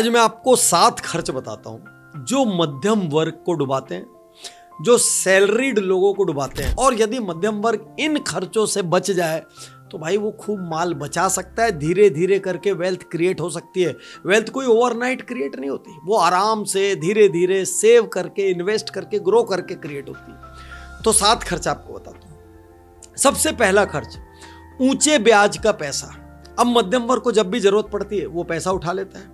आज मैं आपको 7 खर्च बताता हूं जो मध्यम वर्ग को डुबाते हैं, जो सैलरीड लोगों को डुबाते हैं। और यदि मध्यम वर्ग इन खर्चों से बच जाए तो भाई वो खूब माल बचा सकता है, धीरे धीरे करके वेल्थ क्रिएट हो सकती है। वेल्थ कोई ओवरनाइट क्रिएट नहीं होती, वो आराम से धीरे धीरे सेव करके, इन्वेस्ट करके, ग्रो करके क्रिएट होती है। तो 7 खर्च आपको बताता हूं। सबसे पहला खर्च, ऊंचे ब्याज का पैसा। अब मध्यम वर्ग को जब भी जरूरत पड़ती है वो पैसा उठा लेता है,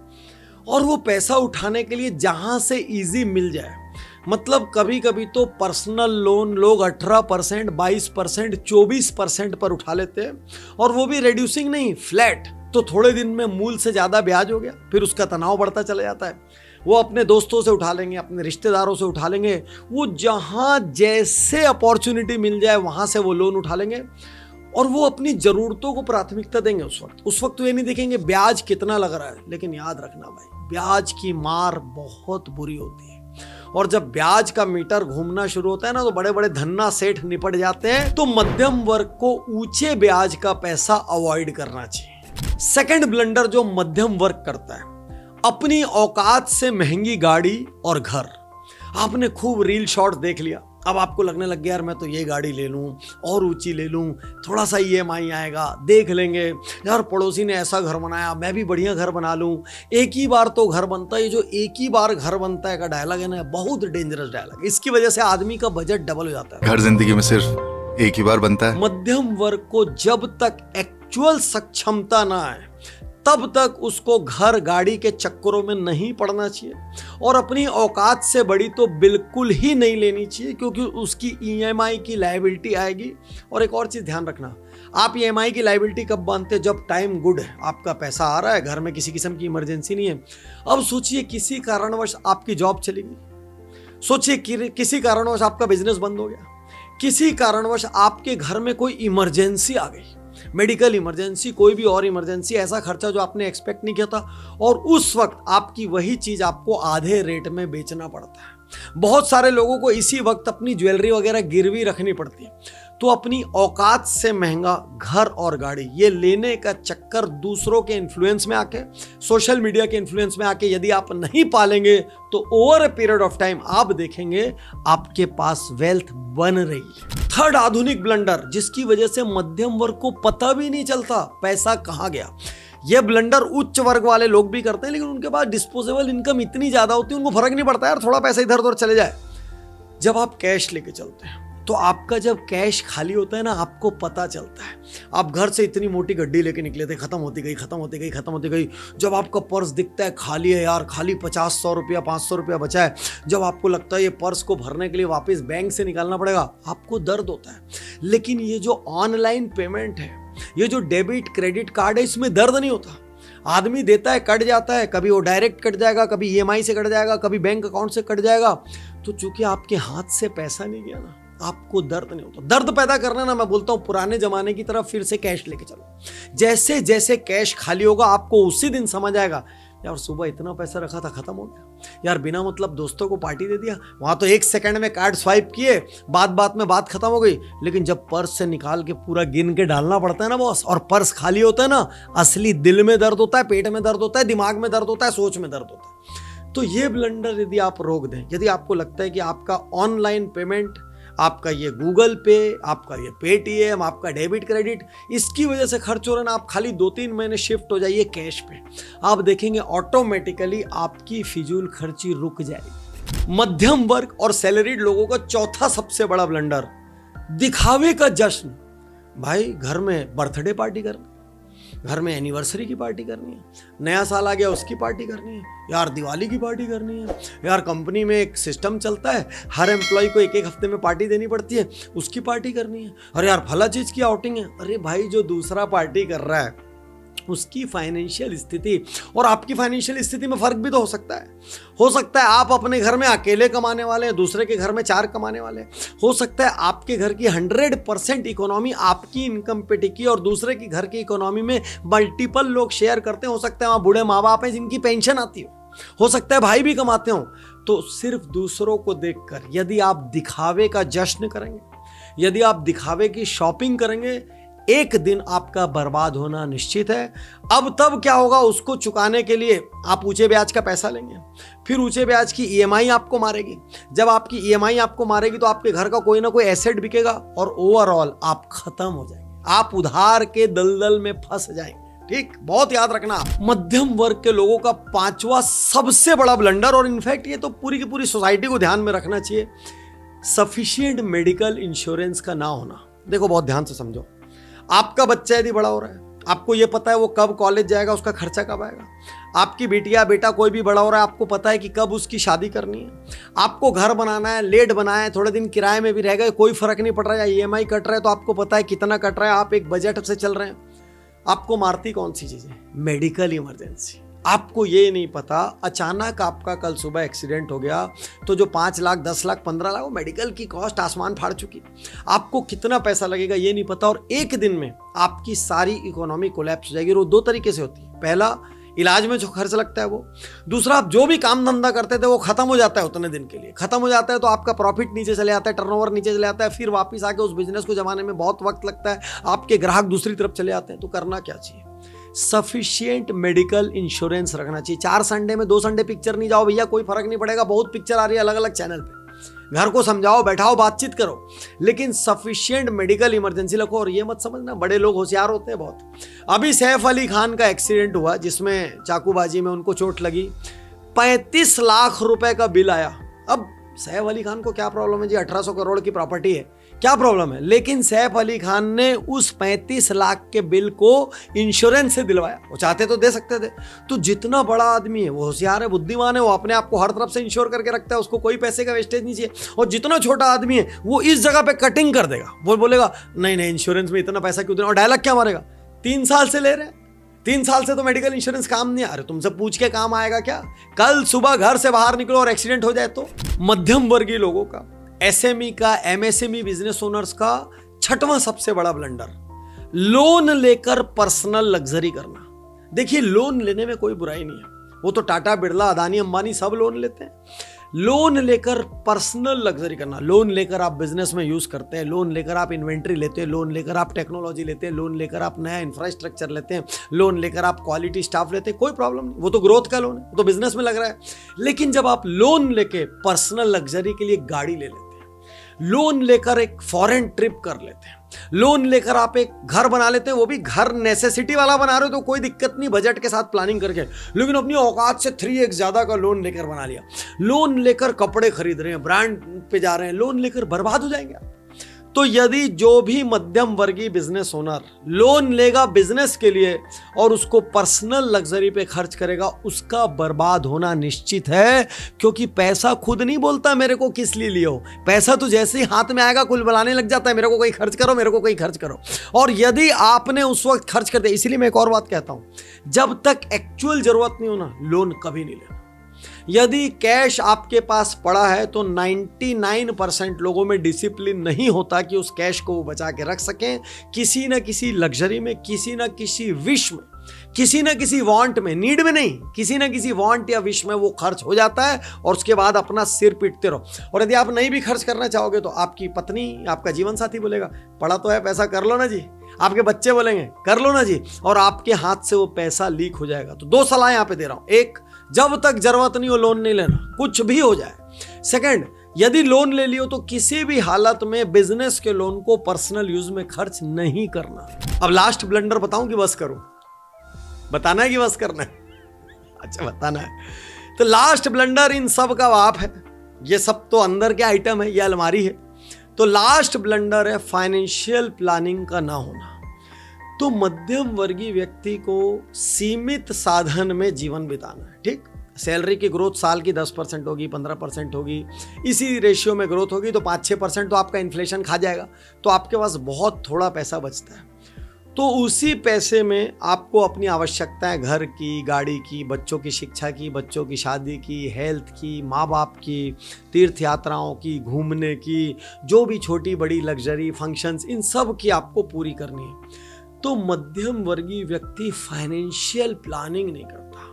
और वो पैसा उठाने के लिए जहां से इजी मिल जाए, मतलब कभी कभी तो पर्सनल लोन लोग 18%, 22%, 24% पर उठा लेते हैं, और वो भी रेड्यूसिंग नहीं, फ्लैट। तो थोड़े दिन में मूल से ज्यादा ब्याज हो गया, फिर उसका तनाव बढ़ता चला जाता है। वो अपने दोस्तों से उठा लेंगे, अपने रिश्तेदारों से उठा लेंगे, वो जहां जैसे अपॉर्चुनिटी मिल जाए वहां से वो लोन उठा लेंगे, और वो अपनी जरूरतों को प्राथमिकता देंगे। उस वक्त तो ये नहीं देखेंगे ब्याज कितना लग रहा है। लेकिन याद रखना भाई, ब्याज की मार बहुत बुरी होती है, और जब ब्याज का मीटर घूमना शुरू होता है ना, तो बड़े बड़े धन्ना सेठ निपट जाते हैं। तो मध्यम वर्ग को ऊंचे ब्याज का पैसा अवॉइड करना चाहिए। सेकंड ब्लंडर जो मध्यम वर्ग करता है, अपनी औकात से महंगी गाड़ी और घर। आपने खूब रील शॉट देख लिया, अब आपको लगने लग गया यार मैं तो ये गाड़ी ले लूं और ऊंची ले लूं, थोड़ा सा EMI आएगा, देख लेंगे। यार पड़ोसी ने ऐसा घर बनाया, मैं भी बढ़िया घर बना लूं। एक ही बार तो घर बनता है, ये जो एक ही बार घर बनता है का डायलॉग है ना, बहुत डेंजरस डायलॉग। इसकी वजह से आदमी का बजट डबल हो जाता है। घर जिंदगी में सिर्फ एक ही बार बनता है। मध्यम वर्ग को जब तक एक्चुअल सक्षमता ना आए तब तक उसको घर गाड़ी के चक्करों में नहीं पड़ना चाहिए, और अपनी औकात से बड़ी तो बिल्कुल ही नहीं लेनी चाहिए, क्योंकि उसकी EMI की लायबिलिटी आएगी। और एक और चीज ध्यान रखना, आप EMI की लायबिलिटी कब बांधते हैं? जब टाइम गुड है, आपका पैसा आ रहा है, घर में किसी किस्म की इमरजेंसी नहीं है। अब सोचिए किसी कारणवश आपकी जॉब चली गई, सोचिए किसी कारणवश आपका बिजनेस बंद हो गया, किसी कारणवश आपके घर में कोई इमरजेंसी आ गई, मेडिकल इमरजेंसी, कोई भी और इमरजेंसी, ऐसा खर्चा जो आपने एक्सपेक्ट नहीं किया था, और उस वक्त आपकी वही चीज आपको आधे रेट में बेचना पड़ता है। बहुत सारे लोगों को इसी वक्त अपनी ज्वेलरी वगैरह गिरवी रखनी पड़ती है। तो अपनी औकात से महंगा घर और गाड़ी ये लेने का चक्कर दूसरों के इन्फ्लुएंस में आके, सोशल मीडिया के इन्फ्लुएंस में आके यदि आप नहीं पालेंगे तो over a period of time आप देखेंगे आपके पास वेल्थ बन रही है। थर्ड आधुनिक ब्लंडर, जिसकी वजह से मध्यम वर्ग को पता भी नहीं चलता पैसा कहां गया। ये ब्लंडर उच्च वर्ग वाले लोग भी करते हैं, लेकिन उनके पास डिस्पोजेबल इनकम इतनी ज्यादा होती है, उनको फर्क नहीं पड़ता यार थोड़ा पैसा इधर उधर चले जाए। जब आप कैश लेके चलते हैं तो आपका जब कैश खाली होता है ना, आपको पता चलता है। आप घर से इतनी मोटी गड्डी लेके निकले थे, खत्म होती गई। जब आपका पर्स दिखता है खाली है यार, खाली 50-100 रुपया, 500 रुपया बचा है, जब आपको लगता है ये पर्स को भरने के लिए वापस बैंक से निकालना पड़ेगा, आपको दर्द होता है। लेकिन ये जो ऑनलाइन पेमेंट है, ये जो डेबिट क्रेडिट कार्ड है, इसमें दर्द नहीं होता। आदमी देता है, कट जाता है, कभी वो डायरेक्ट कट जाएगा, कभी EMI से कट जाएगा, कभी बैंक अकाउंट से कट जाएगा। तो चूंकि आपके हाथ से पैसा नहीं गया ना, आपको दर्द नहीं होता। दर्द पैदा करना ना, मैं बोलता हूं पुराने जमाने की तरफ फिर से कैश लेके चलो। जैसे जैसे कैश खाली होगा आपको उसी दिन समझ आएगा यार सुबह इतना पैसा रखा था, खत्म हो गया यार, बिना मतलब दोस्तों को पार्टी दे दिया, वहां तो 1 सेकंड में कार्ड स्वाइप किए, बात में बात खत्म हो गई। लेकिन जब पर्स से निकाल के पूरा गिन के डालना पड़ता है ना बॉस, और पर्स खाली होता है ना, असली दिल में दर्द होता है, पेट में दर्द होता है, दिमाग में दर्द होता है, सोच में दर्द होता है। तो ये ब्लंडर यदि आप रोक दें, यदि आपको लगता है कि आपका ऑनलाइन पेमेंट, आपका ये गूगल पे, आपका ये पेटीएम, आपका डेबिट क्रेडिट, इसकी वजह से खर्च हो रहा है ना, आप खाली 2-3 महीने शिफ्ट हो जाइए कैश पे, आप देखेंगे ऑटोमेटिकली आपकी फिजूल खर्ची रुक जाएगी। मध्यम वर्ग और सैलरीड लोगों का चौथा सबसे बड़ा ब्लंडर, दिखावे का जश्न। भाई घर में बर्थडे पार्टी करनी, घर में एनिवर्सरी की पार्टी करनी है, नया साल आ गया उसकी पार्टी करनी है, यार दिवाली की पार्टी करनी है, यार कंपनी में एक सिस्टम चलता है, हर एम्प्लॉय को 1-1 हफ्ते में पार्टी देनी पड़ती है, उसकी पार्टी करनी है। अरे यार फला चीज की आउटिंग है। अरे भाई जो दूसरा पार्टी कर रहा है उसकी फाइनेंशियल स्थिति और आपकी फाइनेंशियल स्थिति में फर्क भी तो हो सकता है। आप अपने घर में अकेले कमाने वाले हैं, दूसरे के घर में 4 कमाने वाले हैं। हो सकता है आपके घर की 100% इकोनॉमी आपकी इनकम पे टिकी और दूसरे की घर की इकोनॉमी में मल्टीपल लोग शेयर करते हैं। हो सकता है वहां बूढ़े माँ बाप हैं जिनकी पेंशन आती हो सकता है भाई भी कमाते हो। तो सिर्फ दूसरों को देखकर यदि आप दिखावे का जश्न करेंगे, यदि आप दिखावे की शॉपिंग करेंगे, एक दिन आपका बर्बाद होना निश्चित है। अब तब क्या होगा, उसको चुकाने के लिए आप ऊंचे ब्याज का पैसा लेंगे, फिर ऊंचे ब्याज की ईएमआई आपको मारेगी। जब आपकी ईएमआई आपको मारेगी तो आपके घर का कोई ना कोई एसेट बिकेगा और ओवरऑल आप खत्म हो जाएंगे, आप उधार के दलदल में फंस जाएंगे। ठीक, बहुत याद रखना। मध्यम वर्ग के लोगों का पांचवा सबसे बड़ा ब्लंडर, और इनफैक्ट ये तो पूरी की पूरी सोसाइटी को ध्यान में रखना चाहिए, सफिशिएंट मेडिकल इंश्योरेंस का ना होना। देखो बहुत ध्यान से समझो, आपका बच्चा यदि बड़ा हो रहा है, आपको ये पता है वो कब कॉलेज जाएगा, उसका खर्चा कब आएगा। आपकी बिटिया बेटा कोई भी बड़ा हो रहा है, आपको पता है कि कब उसकी शादी करनी है। आपको घर बनाना है, लेट बनाया है, थोड़े दिन किराए में भी रह गए, कोई फर्क नहीं पड़ रहा है, ईएमआई कट रहा है तो आपको पता है कितना कट रहा है, आप एक बजट से चल रहे हैं। आपको मारती कौन सी चीजें? Medical emergency. आपको ये नहीं पता, अचानक आपका कल सुबह एक्सीडेंट हो गया तो जो 5 लाख 10 लाख 15 लाख वो मेडिकल की कॉस्ट आसमान फाड़ चुकी। आपको कितना पैसा लगेगा ये नहीं पता, और एक दिन में आपकी सारी इकोनॉमी कोलैप्स हो जाएगी। और 2 तरीके से होती है, पहला इलाज में जो खर्च लगता है वो, दूसरा आप जो भी काम धंधा करते थे वो खत्म हो जाता है, उतने दिन के लिए खत्म हो जाता है, तो आपका प्रॉफिट नीचे चले आता है, टर्नओवर नीचे चले आता है, फिर वापस आके उस बिजनेस को जमाने में बहुत वक्त लगता है, आपके ग्राहक दूसरी तरफ चले आते हैं। तो करना क्या चाहिए? सफिशिएंट मेडिकल इंश्योरेंस रखना चाहिए। 4 संडे में 2 संडे पिक्चर नहीं जाओ भैया, कोई फर्क नहीं पड़ेगा, बहुत पिक्चर आ रही है अलग अलग चैनल पे, घर को समझाओ, बैठाओ, बातचीत करो, लेकिन सफिशिएंट मेडिकल इमरजेंसी रखो। और ये मत समझना बड़े लोग होशियार होते हैं बहुत। अभी सैफ अली खान का एक्सीडेंट हुआ जिसमें चाकूबाजी में उनको चोट लगी, 35 लाख रुपए का बिल आया। अब सैफ अली खान को क्या प्रॉब्लम है जी, 1800 करोड़ की प्रॉपर्टी है, क्या प्रॉब्लम है? लेकिन सैफ अली खान ने उस 35 लाख के बिल को इंश्योरेंस से दिलवाया। वो चाहते तो दे सकते थे। तो जितना बड़ा आदमी है वो होशियार है, बुद्धिमान है, वो अपने आप को हर तरफ से इंश्योर करके रखता है, उसको कोई पैसे का वेस्टेज नहीं चाहिए। और जितना छोटा आदमी है वो इस जगह पे कटिंग कर देगा, वो बोलेगा नहीं नहीं इंश्योरेंस में इतना पैसा क्यों देना, और डायलॉग क्या मारेगा, 3 साल से ले रहे हैं, 3 साल से तो मेडिकल इंश्योरेंस काम नहीं आ रहा, तुमसे पूछ के काम आएगा क्या? कल सुबह घर से बाहर निकलो और एक्सीडेंट हो जाए तो। मध्यम वर्गीय लोगों का, एसएमई का, एमएसएमई बिजनेस ओनर्स का 6वां सबसे बड़ा ब्लंडर, लोन लेकर पर्सनल लग्जरी करना। देखिए लोन लेने में कोई बुराई नहीं है, वो तो टाटा बिरला अदानी अंबानी सब लोन लेते हैं। लोन लेकर पर्सनल लग्जरी करना, लोन लेकर आप बिजनेस में यूज करते हैं, लोन लेकर आप इन्वेंट्री लेते हैं, लोन लेकर आप टेक्नोलॉजी लेते हैं, लोन लेकर आप नया इंफ्रास्ट्रक्चर लेते हैं, लोन लेकर आप क्वालिटी स्टाफ लेते हैं, कोई प्रॉब्लम नहीं, वो तो ग्रोथ का लोन है, वो तो बिजनेस में लग रहा है। लेकिन जब आप लोन लेके पर्सनल लग्जरी के लिए गाड़ी ले लेते हैं, लोन लेकर एक फॉरेन ट्रिप कर लेते हैं, लोन लेकर आप एक घर बना लेते हैं, वो भी घर नेसेसिटी वाला बना रहे हो तो कोई दिक्कत नहीं, बजट के साथ प्लानिंग करके, लेकिन अपनी औकात से 3x ज्यादा का लोन लेकर बना लिया, लोन लेकर कपड़े खरीद रहे हैं, ब्रांड पे जा रहे हैं, लोन लेकर बर्बाद हो जाएंगे आप। तो यदि जो भी मध्यम वर्गीय बिजनेस ओनर लोन लेगा बिजनेस के लिए और उसको पर्सनल लग्जरी पे खर्च करेगा, उसका बर्बाद होना निश्चित है। क्योंकि पैसा खुद नहीं बोलता मेरे को किस लिए लियो, पैसा तो जैसे ही हाथ में आएगा कुल बुलाने लग जाता है, मेरे को कोई खर्च करो, मेरे को कोई खर्च करो। और यदि आपने उस वक्त खर्च कर दिया, इसलिए मैं एक और बात कहता हूं, जब तक एक्चुअल जरूरत नहीं हो ना, लोन कभी नहीं लेना। यदि कैश आपके पास पड़ा है तो 99% लोगों में डिसिप्लिन नहीं होता कि उस कैश को वो बचा के रख सकें, किसी न किसी लग्जरी में, किसी न किसी विश में, किसी न किसी वांट में, नीड में नहीं, किसी न किसी वांट या विश में वो खर्च हो जाता है और उसके बाद अपना सिर पीटते रहो। और यदि आप नहीं भी खर्च करना चाहोगे तो आपकी पत्नी, आपका जीवन साथी बोलेगा पड़ा तो है पैसा, कर लो ना जी, आपके बच्चे बोलेंगे कर लो ना जी, और आपके हाथ से वो पैसा लीक हो जाएगा। तो 2 सलाह यहां पे दे रहा हूं, एक, जब तक जरूरत नहीं हो लोन नहीं लेना, कुछ भी हो जाए। सेकंड, यदि लोन ले लियो तो किसी भी हालत में बिजनेस के लोन को पर्सनल यूज में खर्च नहीं करना। अब लास्ट ब्लंडर बताऊं कि बस करूं? बताना है कि बस करना है? अच्छा बताना है। तो लास्ट ब्लंडर इन सब का बाप है, ये सब तो अंदर के आइटम है, ये अलमारी है। तो लास्ट ब्लंडर है फाइनेंशियल प्लानिंग का ना होना। तो मध्यम वर्गीय व्यक्ति को सीमित साधन में जीवन बिताना है, ठीक? सैलरी की ग्रोथ साल की 10% होगी, 15% होगी, इसी रेशियो में ग्रोथ होगी, तो 5-6% तो आपका इन्फ्लेशन खा जाएगा, तो आपके पास बहुत थोड़ा पैसा बचता है। तो उसी पैसे में आपको अपनी आवश्यकताएं, घर की, गाड़ी की, बच्चों की शिक्षा की, बच्चों की शादी की, हेल्थ की, माँ बाप की, तीर्थ यात्राओं की, घूमने की, जो भी छोटी बड़ी लग्जरी फंक्शंस, इन सब की आपको पूरी करनी है। तो मध्यम वर्गीय व्यक्ति फाइनेंशियल प्लानिंग नहीं करता।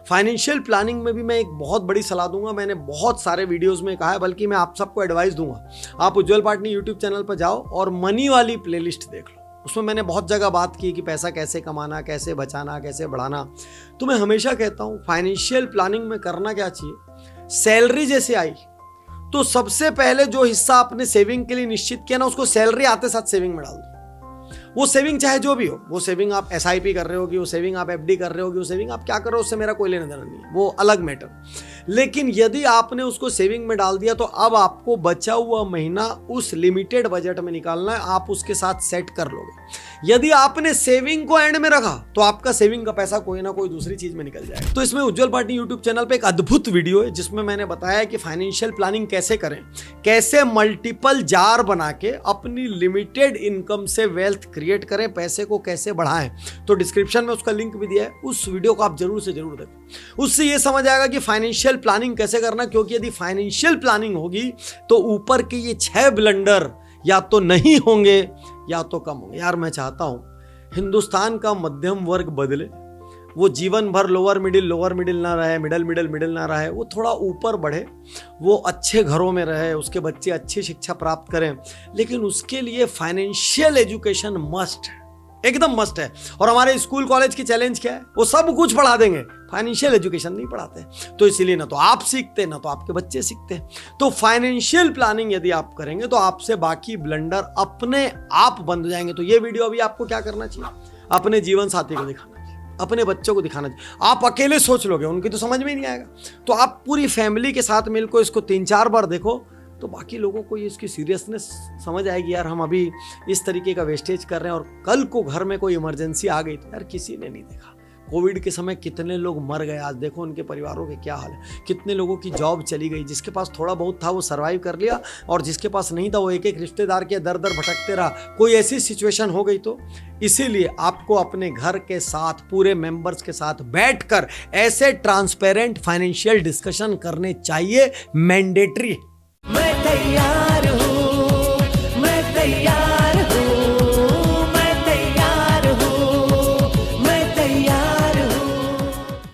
फाइनेंशियल प्लानिंग में भी मैं एक बहुत बड़ी सलाह दूंगा, मैंने बहुत सारे वीडियोस में कहा है, बल्कि मैं आप सबको एडवाइस दूंगा, आप उज्जवल पाटनी यूट्यूब चैनल पर जाओ और मनी वाली प्लेलिस्ट देख लो। उसमें मैंने बहुत जगह बात की कि पैसा कैसे कमाना, कैसे बचाना, कैसे बढ़ाना। तो मैं हमेशा कहता हूँ फाइनेंशियल प्लानिंग में करना क्या चाहिए, सैलरी जैसे आई तो सबसे पहले जो हिस्सा आपने सेविंग के लिए निश्चित किया ना, उसको सैलरी आते साथ सेविंग में डाल दो। वो सेविंग चाहे जो भी हो, वो सेविंग आप SIP कर रहे होगी, वो सेविंग आप FD कर रहे होगी, वो सेविंग आप क्या कर रहे हो उससे मेरा कोई लेना देना नहीं है, वो अलग मैटर। लेकिन यदि आपने उसको सेविंग में डाल दिया तो अब आपको बचा हुआ महीना उस लिमिटेड बजट में निकालना है, आप उसके साथ सेट कर लोगे। यदि आपने सेविंग को एंड में रखा तो आपका सेविंग का पैसा कोई ना कोई दूसरी चीज में निकल जाएगा। तो इसमें उज्जवल पार्टी यूट्यूब चैनल पे एक अद्भुत वीडियो है जिसमें मैंने बताया कि फाइनेंशियल प्लानिंग कैसे करें, कैसे मल्टीपल जार बना के अपनी लिमिटेड इनकम से वेल्थ क्रिएट करें, पैसे को कैसे बढ़ाएं। तो डिस्क्रिप्शन में उसका लिंक भी दिया है, उस वीडियो को आप जरूर से जरूर देखें। उससे ये समझ आएगा कि फाइनेंशियल प्लानिंग कैसे करना, क्योंकि यदि फाइनेंशियल प्लानिंग होगी तो ऊपर के ये 6 ब्लंडर या तो नहीं होंगे या तो कम होंगे। यार मैं चाहता हूं हिंदुस्तान का मध्यम वर्ग बदले, वो जीवन भर लोअर मिडिल ना रहे, मिडिल ना रहे, वो थोड़ा ऊपर बढ़े, वो अच्छे घरों में रहे, उसके बच्चे अच्छी शिक्षा प्राप्त करें। लेकिन उसके लिए फाइनेंशियल एजुकेशन मस्ट है, एकदम मस्ट है। और हमारे स्कूल कॉलेज की चैलेंज क्या है, वो सब कुछ पढ़ा देंगे, फाइनेंशियल एजुकेशन नहीं पढ़ाते। तो इसीलिए ना तो आप सीखते ना तो आपके बच्चे सीखते। तो फाइनेंशियल प्लानिंग यदि आप करेंगे तो आपसे बाकी ब्लंडर अपने आप बंद हो जाएंगे। तो ये वीडियो अभी आपको क्या करना चाहिए, अपने जीवन साथी को दिखाना चाहिए, अपने बच्चों को दिखाना चाहिए। आप अकेले सोच लोगे, उनकी तो समझ में ही नहीं आएगा। तो आप पूरी फैमिली के साथ मिलकर इसको 3-4 बार देखो, तो बाकी लोगों को ये इसकी सीरियसनेस समझ आएगी। यार हम अभी इस तरीके का वेस्टेज कर रहे हैं और कल को घर में कोई इमरजेंसी आ गई तो यार किसी ने नहीं देखा। कोविड के समय कितने लोग मर गए, आज देखो उनके परिवारों के क्या हाल है। कितने लोगों की जॉब चली गई, जिसके पास थोड़ा बहुत था वो सर्वाइव कर लिया और जिसके पास नहीं था वो एक एक रिश्तेदार के दर दर भटकते रहा। कोई ऐसी सिचुएशन हो गई तो इसीलिए आपको अपने घर के साथ पूरे मेंबर्स के साथ बैठकर ऐसे ट्रांसपेरेंट फाइनेंशियल डिस्कशन करने चाहिए, मैंडेटरी। मैं तैयार हूँ, मैं तैयार